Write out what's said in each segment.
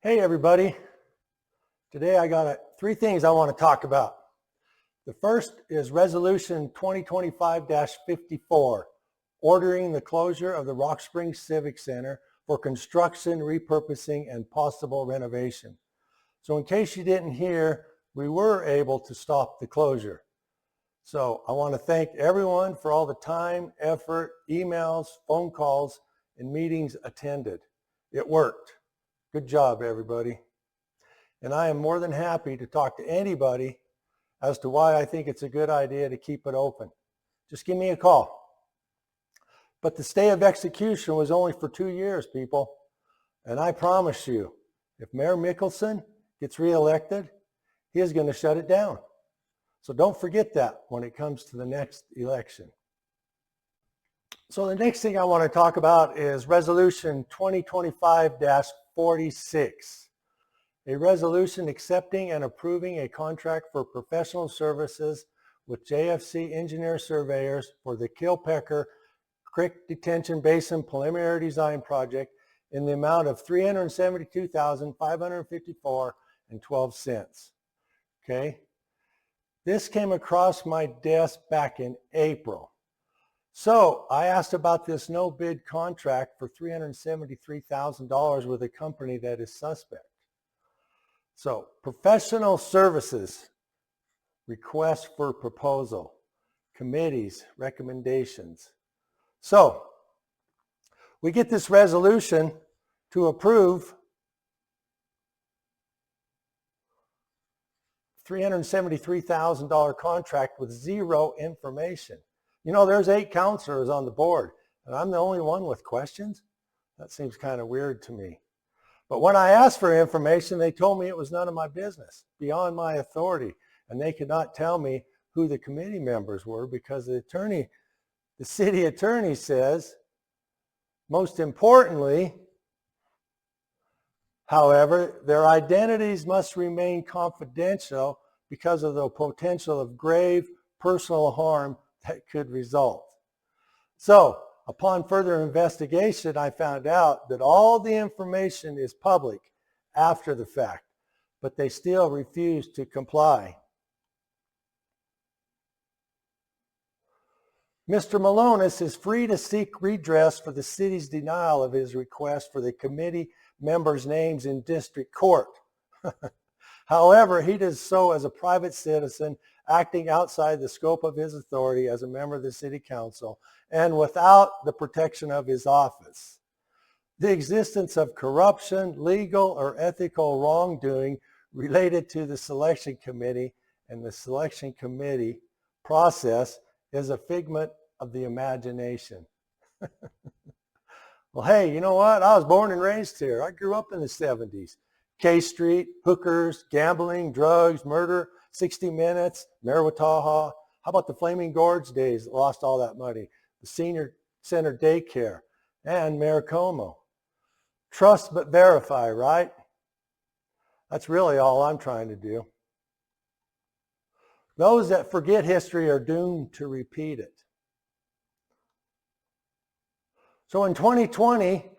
Hey everybody, today I got three things I want to talk about. The first is Resolution 2025-54, ordering the closure of the Rock Springs Civic Center for construction, repurposing, and possible renovation. So in case you didn't hear, we were able to stop the closure. So I want to thank everyone for all the time, effort, emails, phone calls, and meetings attended. It worked. Good job, everybody. And I am more than happy to talk to anybody as to why I think it's a good idea to keep it open. Just give me a call. But the stay of execution was only for 2 years, people. And I promise you, if Mayor Mickelson gets reelected, he is going to shut it down. So don't forget that when it comes to the next election. So the next thing I want to talk about is Resolution 2025-46, a resolution accepting and approving a contract for professional services with JFC Engineer Surveyors for the Kilpecker Creek Detention Basin Preliminary Design Project in the amount of $372,554.12. Okay, this came across my desk back in April. So I asked about this no bid contract for $373,000 with a company that is suspect. So professional services, request for proposal, committees, recommendations. So we get this resolution to approve $373,000 contract with zero information. You know, there's 8 counselors on the board, and I'm the only one with questions. That seems kind of weird to me. But when I asked for information, they told me it was none of my business, beyond my authority, and they could not tell me who the committee members were because the city attorney says, most importantly, however, their identities must remain confidential because of the potential of grave personal harm that could result. So, upon further investigation, I found out that all the information is public after the fact, but they still refuse to comply. Mr. Malonis is free to seek redress for the city's denial of his request for the committee members' names in district court. However, he does so as a private citizen acting outside the scope of his authority as a member of the city council and without the protection of his office. The existence of corruption, legal or ethical wrongdoing related to the selection committee and the selection committee process is a figment of the imagination. Well, hey, you know what? I was born and raised here. I grew up in the 70s. K Street, hookers, gambling, drugs, murder, 60 Minutes, Mayor Wataha. How about the Flaming Gorge days that lost all that money? The Senior Center Daycare and Mayor Como. Trust but verify, right? That's really all I'm trying to do. Those that forget history are doomed to repeat it. So in 2020,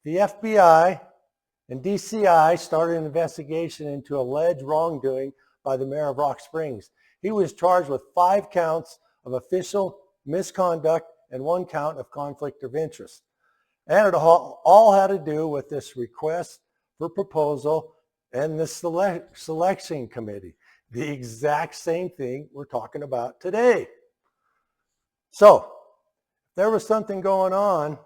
the FBI and DCI started an investigation into alleged wrongdoing by the mayor of Rock Springs. He was charged with 5 counts of official misconduct and 1 count of conflict of interest. And it all had to do with this request for proposal and the selection committee. The exact same thing we're talking about today. So, if there was something going on,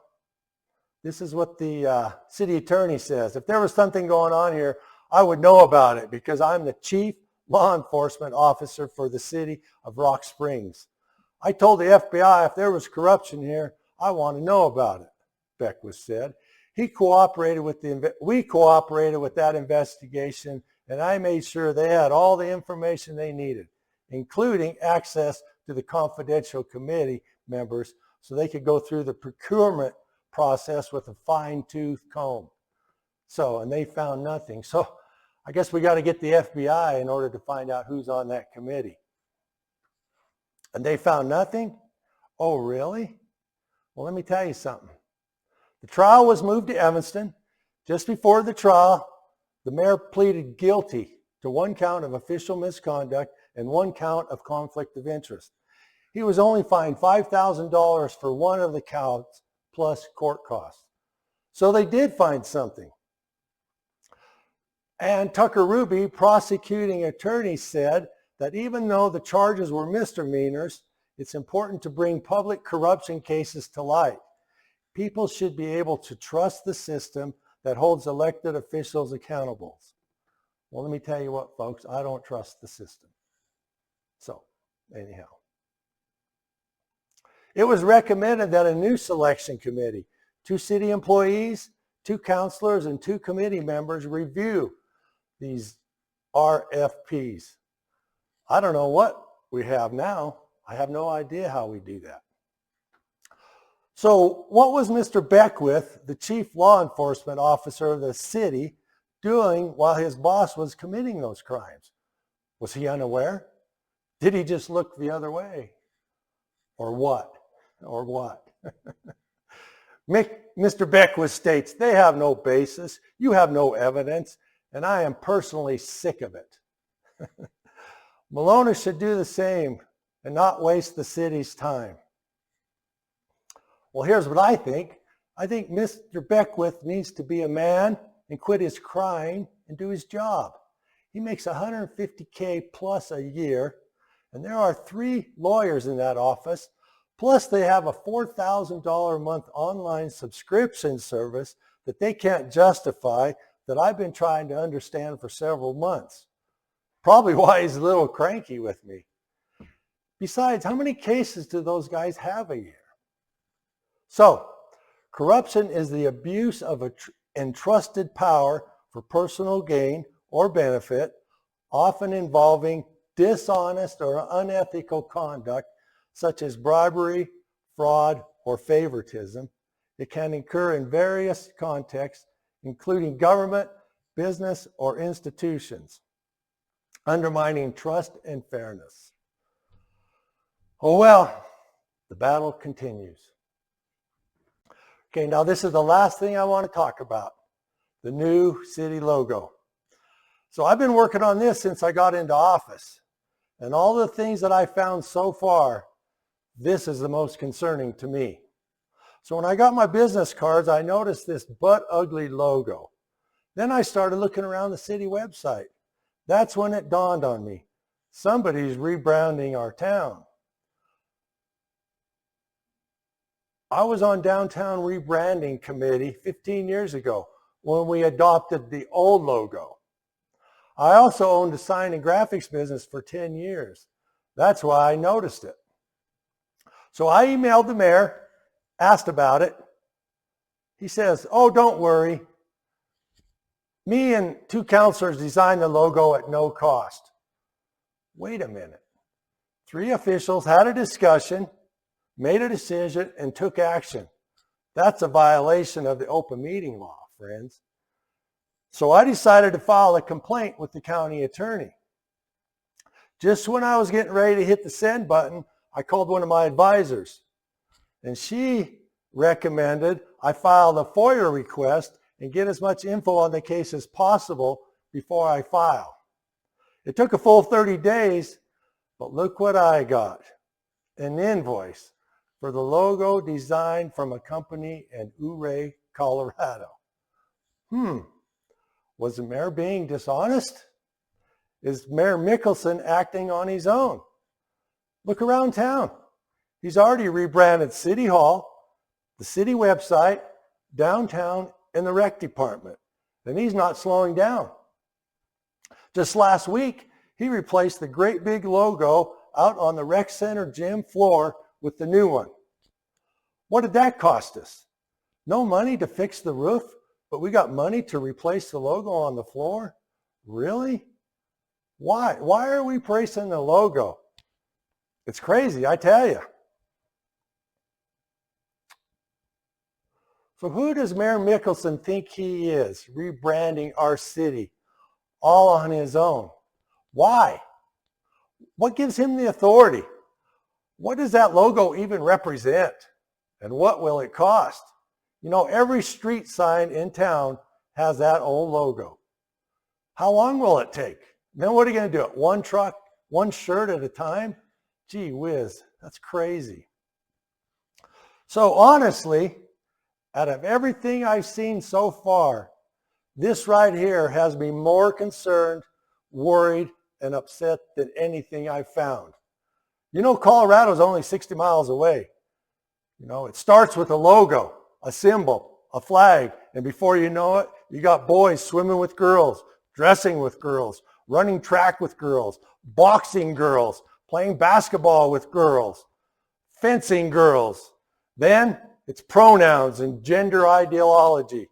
this is what the city attorney says. If there was something going on here, I would know about it because I'm the chief law enforcement officer for the city of Rock Springs. I told the FBI if there was corruption here, I want to know about it, Beckwith said. We cooperated with that investigation, and I made sure they had all the information they needed, including access to the confidential committee members so they could go through the procurement process with a fine-tooth comb. So, and they found nothing. So I guess we got to get the FBI in order to find out who's on that committee. And they found nothing? Oh, really? Well, let me tell you something. The trial was moved to Evanston. Just before the trial, The mayor pleaded guilty to 1 count of official misconduct and 1 count of conflict of interest. He was only fined $5,000 for 1 of the counts plus court costs. So they did find something. And Tucker Ruby, prosecuting attorney, said that even though the charges were misdemeanors, it's important to bring public corruption cases to light. People should be able to trust the system that holds elected officials accountable. Well, let me tell you what, folks, I don't trust the system. So, anyhow. It was recommended that a new selection committee, 2 city employees, 2 counselors, and 2 committee members review these RFPs. I don't know what we have now. I have no idea how we do that. So what was Mr. Beckwith, the chief law enforcement officer of the city, doing while his boss was committing those crimes? Was he unaware? Did he just look the other way? Or what? Or what? Mr. Beckwith states, they have no basis, you have no evidence, and I am personally sick of it. Maloney should do the same and not waste the city's time. Well, here's what I think. I think Mr. Beckwith needs to be a man and quit his crying and do his job. He makes $150K plus a year, and there are 3 lawyers in that office, plus they have a $4,000 a month online subscription service that they can't justify, that I've been trying to understand for several months. Probably why he's a little cranky with me. Besides, how many cases do those guys have a year? So, corruption is the abuse of entrusted power for personal gain or benefit, often involving dishonest or unethical conduct, such as bribery, fraud, or favoritism. It can occur in various contexts, including government, business, or institutions, undermining trust and fairness. Oh well, the battle continues. Okay, now this is the last thing I want to talk about, the new city logo. So I've been working on this since I got into office, and all the things that I found so far, this is the most concerning to me. So when I got my business cards, I noticed this butt ugly logo. Then I started looking around the city website. That's when it dawned on me. Somebody's rebranding our town. I was on downtown rebranding committee 15 years ago when we adopted the old logo. I also owned a sign and graphics business for 10 years. That's why I noticed it. So I emailed the mayor, asked about it. He says, oh, don't worry. Me and 2 counselors designed the logo at no cost. Wait a minute. 3 officials had a discussion, made a decision, and took action. That's a violation of the open meeting law, friends. So I decided to file a complaint with the county attorney. Just when I was getting ready to hit the send button, I called one of my advisors, and she recommended I file a FOIA request and get as much info on the case as possible before I file. It took a full 30 days, but look what I got. An invoice for the logo designed from a company in Ouray, Colorado. Was the mayor being dishonest? Is Mayor Mickelson acting on his own? Look around town. He's already rebranded City Hall, the city website, downtown, and the rec department. And he's not slowing down. Just last week, he replaced the great big logo out on the rec center gym floor with the new one. What did that cost us? No money to fix the roof, but we got money to replace the logo on the floor? Really? Why? Why are we praising the logo? It's crazy, I tell you. So who does Mayor Mickelson think he is, rebranding our city all on his own? Why? What gives him the authority? What does that logo even represent? And what will it cost? You know, every street sign in town has that old logo. How long will it take? Then what are you going to do? One truck, one shirt at a time? Gee whiz, that's crazy. So honestly, out of everything I've seen so far, this right here has me more concerned, worried, and upset than anything I've found. You know, Colorado's only 60 miles away. You know, it starts with a logo, a symbol, a flag, and before you know it, you got boys swimming with girls, dressing with girls, running track with girls, boxing girls, playing basketball with girls, fencing girls. Then it's pronouns and gender ideology.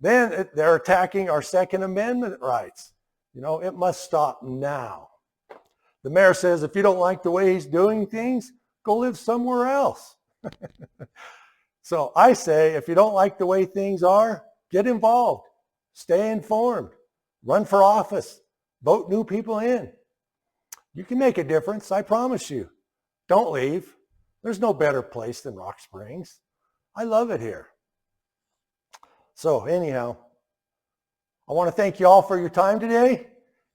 Then they're attacking our Second Amendment rights. You know, it must stop now. The mayor says, if you don't like the way he's doing things, go live somewhere else. So I say, if you don't like the way things are, get involved, stay informed, run for office, vote new people in. You can make a difference, I promise you. Don't leave. There's no better place than Rock Springs. I love it here. So anyhow, I want to thank you all for your time today.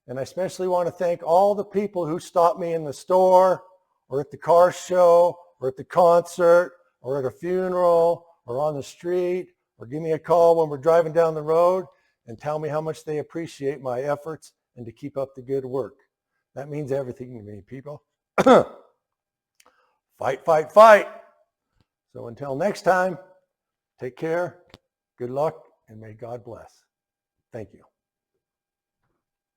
And I especially want to thank all the people who stopped me in the store or at the car show or at the concert or at a funeral or on the street or give me a call when we're driving down the road and tell me how much they appreciate my efforts and to keep up the good work. That means everything to me, people. Fight, fight, fight. So until next time, take care, good luck, and may God bless. Thank you.